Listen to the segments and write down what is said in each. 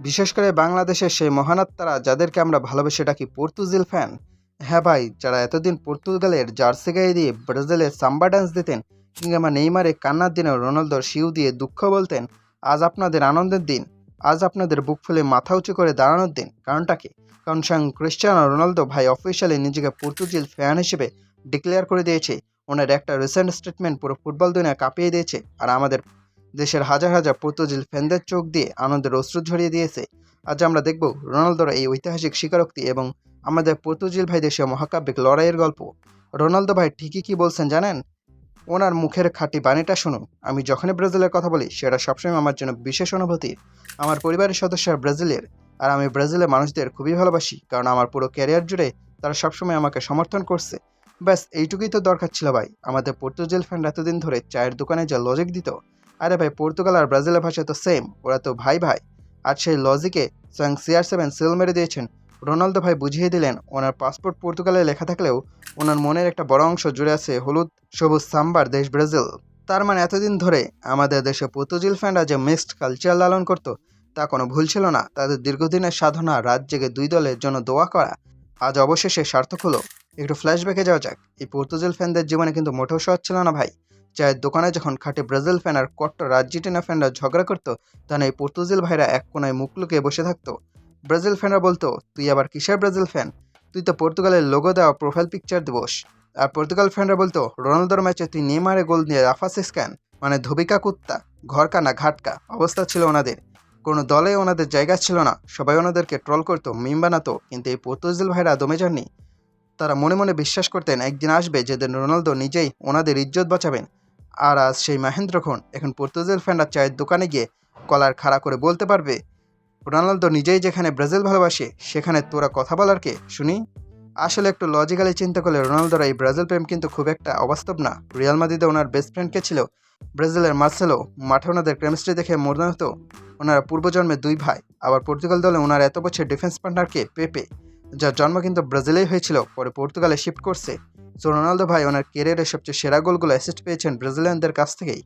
বিশেষ করে বাংলাদেশের সেই মহান আত্মারা যাদেরকে আমরা ভালোবেসে ডাকি পর্তুজিল ফ্যান। হ্যাঁ ভাই, যারা এতদিন পর্তুগালের জার্সি গায়ে দিয়ে ব্রাজিলের সাম্বা ডান্স দিতেন, কিংবা নেইমারে কান্নার দিনে রোনালদোর শিউ দিয়ে দুঃখ বলতেন, আজ আপনাদের আনন্দের দিন। আজ আপনাদের বুক ফুলে মাথা উঁচু করে দাঁড়ানোর দিন। কারণটা কি? কারণ স্বয়ং ক্রিস্টিয়ানো রোনালদো ভাই অফিসিয়ালি নিজেকে পর্তুজিল ফ্যান হিসেবে ডিক্লেয়ার করে দিয়েছে। ওনার একটা রিসেন্ট স্টেটমেন্ট পুরো ফুটবল দুনিয়া কাঁপিয়ে দিয়েছে, আর আমাদের দেশের হাজার হাজার পর্তুজিল ফ্যানদের চোখ দিয়ে আনন্দের অশ্রু ঝরিয়ে দিয়েছে। আজ আমরা দেখব রোনালদোর এই ঐতিহাসিক স্বীকারোক্তি এবং আমাদের পর্তুজিল ভাইদের সে মহাকাব্যিক লড়াইয়ের গল্প। রোনালদো ভাই ঠিকই কি বলছেন জানেন? ওনার মুখের খাঁটি বাণীটা শুনুন। আমি যখনই ব্রাজিলের কথা বলি সেটা সবসময় আমার জন্য বিশেষ অনুভূতি। আমার পরিবারের সদস্যরা ব্রাজিলের, আর আমি ব্রাজিলের মানুষদের খুবই ভালোবাসি, কারণ আমার পুরো ক্যারিয়ার জুড়ে তারা সবসময় আমাকে সমর্থন করছে। ব্যাস এইটুকুই তো দরকার ছিল ভাই। আমাদের পর্তুজিল ফ্যান এতদিন ধরে চায়ের দোকানে যা লজিক দিত, আরে ভাই পর্তুগাল আর ব্রাজিলের ভাষা তো সেম, ওরা তো ভাই ভাই। আর সেই লজিকে স্বয়ং CR7 সিল মেরে দিয়েছেন। রোনালদো ভাই বুঝিয়ে দিলেন ওনার পাসপোর্ট পর্তুগালে লেখা থাকলেও ওনার মনের একটা বড় অংশ জুড়ে আছে হলুদ সবুজ সাম্বার দেশ ব্রাজিল। তার মানে এতদিন ধরে আমাদের দেশে পর্তুজিল ফ্যানরা যে মিক্সড কালচার লালন করত, তা কোনো ভুল ছিল না। তাদের দীর্ঘদিনের সাধনা, রাত জেগে দুই দলের জন্য দোয়া করা আজ অবশেষে সার্থক হলো। একটু ফ্ল্যাশব্যাকে যাওয়া যাক। এই পর্তুজিল ফ্যানদের জীবনে কিন্তু মোটেও সহজ ছিল না ভাই। চায়ের দোকানে যখন খাঁটি ব্রাজিল ফ্যান আর কট্টর আর্জেন্টিনা ফ্যানরা ঝগড়া করতো, তখন এই পর্তুজিল ভাইরা এক কোনায় মুখ লুকিয়ে বসে থাকতো। ব্রাজিল ফ্যানরা বলতো, তুই আবার কিসের ব্রাজিল ফ্যান? তুই তো পর্তুগালের লোগো দেওয়া প্রোফাইল পিকচার দিবস। আর পর্তুগাল ফ্যানরা বলতো, রোনালদোর ম্যাচে তুই নেইমারে গোল দিয়ে রাফাসিস কেন? মানে ধবিকা কুত্তা, ঘরকা না ঘাটকা অবস্থা ছিল ওনাদের। কোনো দলে ওনাদের জায়গা ছিল না, সবাই ওনাদেরকে ট্রল করতো, মিম বানাতো। কিন্তু এই পর্তুজিল ভাইরা দমে যাননি। তারা মনে মনে বিশ্বাস করতেন একদিন আসবে যেদিন রোনালদো নিজেই ওনাদের ইজ্জত বাঁচাবেন। আর আজ সেই মহেন্দ্রক্ষণ। এখন পর্তুগাল ফ্যানরা চায়ের দোকানে গিয়ে কলার খাড়া করে বলতে পারবে, রোনালদো নিজেই যেখানে ব্রাজিল ভালোবাসে, সেখানে তোরা কথা বলার কে শুনি? আসলে একটু লজিক্যালি চিন্তা করলে রোনালদোর এই ব্রাজিল প্রেম কিন্তু খুব একটা অবাস্তব না। রিয়াল মাদ্রিদে ওনার বেস্ট ফ্রেন্ড কে ছিল? ব্রাজিলের মার্সেলো। মাঠে ওনাদের কেমিস্ট্রি দেখে মনে হতো ওনারা পূর্বজন্মের দুই ভাই। আবার পর্তুগাল দলে ওনার এত বছর ডিফেন্স পার্টনারকে পেপে, যার জন্ম কিন্তু ব্রাজিলেই হয়েছিল, পরে পর্তুগালে শিফট করছে। সো রোনালদো ভাই ওনার ক্যারিয়ারের সবচেয়ে সেরা গোলগুলো অ্যাসিস্ট পেয়েছেন ব্রাজিলিয়ানদের কাছ থেকেই,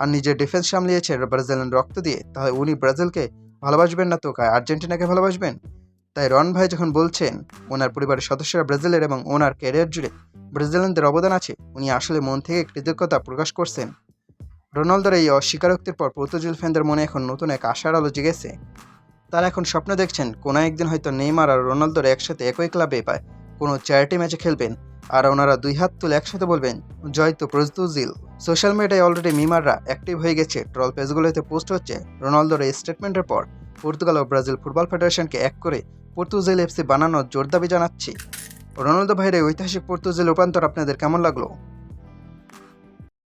আর নিজের ডিফেন্স সামলিয়েছে ব্রাজিলিয়ান রক্ত দিয়ে। তাহলে উনি ব্রাজিলকে ভালোবাসবেন না তো আর্জেন্টিনাকে ভালোবাসবেন? তাই রন ভাই যখন বলছেন ওনার পরিবারের সদস্যরা ব্রাজিলের এবং ওনার ক্যারিয়ার জুড়ে ব্রাজিলিয়ানদের অবদান আছে, উনি আসলে মন থেকে কৃতজ্ঞতা প্রকাশ করছেন। রোনালদোর এই অস্বীকারোক্তির পর পর্তুগাল ফ্যানদের মনে এখন নতুন এক আশার আলো জেগেছে। তারা এখন স্বপ্ন দেখছেন কোনো একদিন হয়তো নেইমার আর রোনালদোর একসাথে একই ক্লাবে পায় কোনো চ্যারিটি ম্যাচে খেলবেন, আর ওনারা দুই হাত তুলে একসাথে বলবেন, জয় তো পর্তুজিল। সোশ্যাল মিডিয়ায় অলরেডি মিমাররা অ্যাক্টিভ হয়ে গেছে, ট্রল পেজগুলোতে পোস্ট হচ্ছে রোনালদোর এই স্টেটমেন্টের পর। পর্তুগাল ও ব্রাজিল ফুটবল ফেডারেশনকে এক করে পর্তুজিল FC বানানোর জোর দাবি জানাচ্ছি। রোনালদো ভাইয়ের এই ঐতিহাসিক পর্তুজিল রূপান্তর আপনাদের কেমন লাগলো?